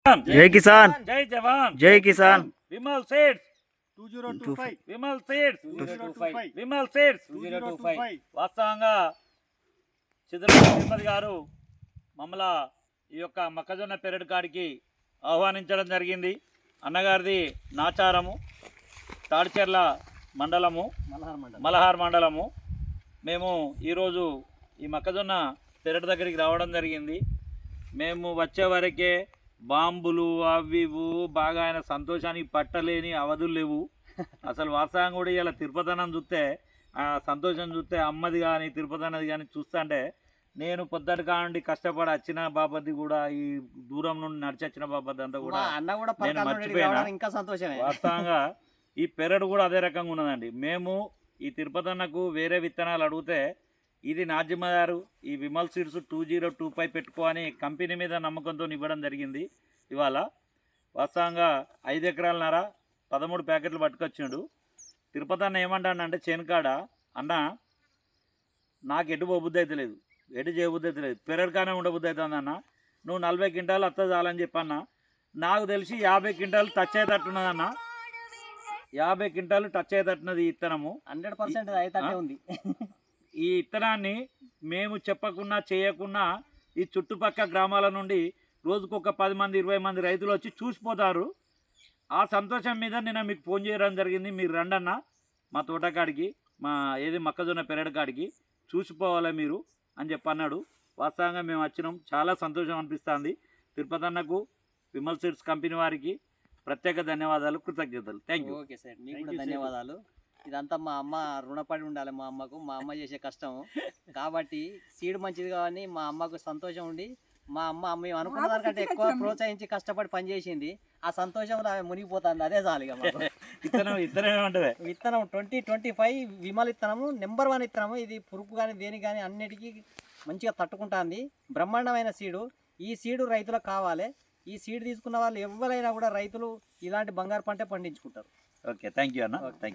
जय किसान, जय जवान, जय किसान। विमल सेठ 2025 విమల్ సీడ్స్ 2025 విమల్ సీడ్స్ 2025 వాస్తవంగా చిద్రపల్లి తిరుపతి గారు మమ్మల ఈ యొక్క మొక్కజొన్న పెరడు కాడికి ఆహ్వానించడం జరిగింది. అన్నగారిది నాచారము, తాడిచెర్ల మండలము, మలహార్ మండలము. మేము ఈరోజు ఈ మొక్కజొన్న పెరడు దగ్గరికి రావడం జరిగింది. మేము వచ్చే వరకే బాంబులు అవి బాగా ఆయన సంతోషానికి పట్టలేని అవధులు లేవు. అసలు వాస్తవం కూడా ఇలా తిరుపతనం చూస్తే, ఆ సంతోషం చూస్తే, అమ్మది కానీ తిరుపతి అన్నది కానీ చూస్తుంటే నేను పొద్దుటి కాండి కష్టపడి వచ్చిన బాబద్ది కూడా, ఈ దూరం నుండి నడిచి వచ్చిన బాబద్ది అంతా కూడా నేను మర్చిపోయినా. ఇంకా సంతోషమే. వాస్తవంగా ఈ పెరడు కూడా అదే రకంగా ఉన్నదండి. మేము ఈ తిరుపతన్నకు వేరే విత్తనాలు అడిగితే ఇది నాజిమ్మదారు ఈ విమల్ సీడ్స్ 2025 పెట్టుకో అని కంపెనీ మీద నమ్మకంతో ఇవ్వడం జరిగింది. ఇవాళ వాస్తవంగా 5 ఎకరాలన్నర 13 ప్యాకెట్లు పట్టుకొచ్చిండు. తిరుపతి అన్న ఏమంటాడంటే చేనుకాడ, అన్న నాకు ఎటు పోబుద్ధి అయితే లేదు, ఎటు చేయబుద్ధి అయితే లేదు, పెరడుకానే ఉండబుద్ధి అవుతుంది అన్న, నువ్వు 40 క్వింటాలు వస్తా చాలని చెప్పన్న. నాకు తెలిసి 50 క్వింటాలు టచ్ అయ్యేటట్టున్నదన్న, 50 క్వింటాలు టచ్ అయ్యేటట్టున్నది ఈ ఇత్తనము. 100% అయితే ఉంది. ఈ ఇత్తనాన్ని మేము చెప్పకున్నా చేయకున్నా ఈ చుట్టుపక్కల గ్రామాల నుండి రోజుకొక 10 మంది 20 మంది రైతులు వచ్చి చూసిపోతారు. ఆ సంతోషం మీద నేను మీకు ఫోన్ చేయడం జరిగింది. మీరు రండన్న మా తోటకాడికి, మా మొక్కజొన్న పెరడు కాడికి చూసిపోవాలి మీరు అని చెప్పన్నాడు. వాస్తవంగా మేము వచ్చినాం, చాలా సంతోషం అనిపిస్తుంది. తిరుపతి అన్నకు, విమల్ సీడ్స్ కంపెనీ వారికి ప్రత్యేక ధన్యవాదాలు, కృతజ్ఞతలు. Thank you. ఓకే సార్, మీకు కూడా ధన్యవాదాలు. ఇదంతా మా అమ్మ రుణపడి ఉండాలి, మా అమ్మకు, మా అమ్మ చేసే కష్టం కాబట్టి సీడ్ మంచిది కావని మా అమ్మకు సంతోషం ఉండి, మా అమ్మ మేము అనుకున్న దానికంటే ఎక్కువ ప్రోత్సహించి కష్టపడి పనిచేసింది. ఆ సంతోషంలో ఆమె మునిగిపోతుంది. అదే చాలు ఇక మాకు. విత్తనం 2025 విమల్ ఇత్తనము నెంబర్ 1 ఇత్తనము. ఇది పురుగు కానీ దేనికి కానీ అన్నిటికీ మంచిగా తట్టుకుంటుంది. బ్రహ్మాండమైన సీడు. ఈ సీడు రైతులకు కావాలి. ఈ సీడ్ తీసుకున్న వాళ్ళు ఎవరైనా కూడా రైతులు ఇలాంటి బంగారు పంటే పండించుకుంటారు. ఓకే, థ్యాంక్ యూ అన్న. Thank you.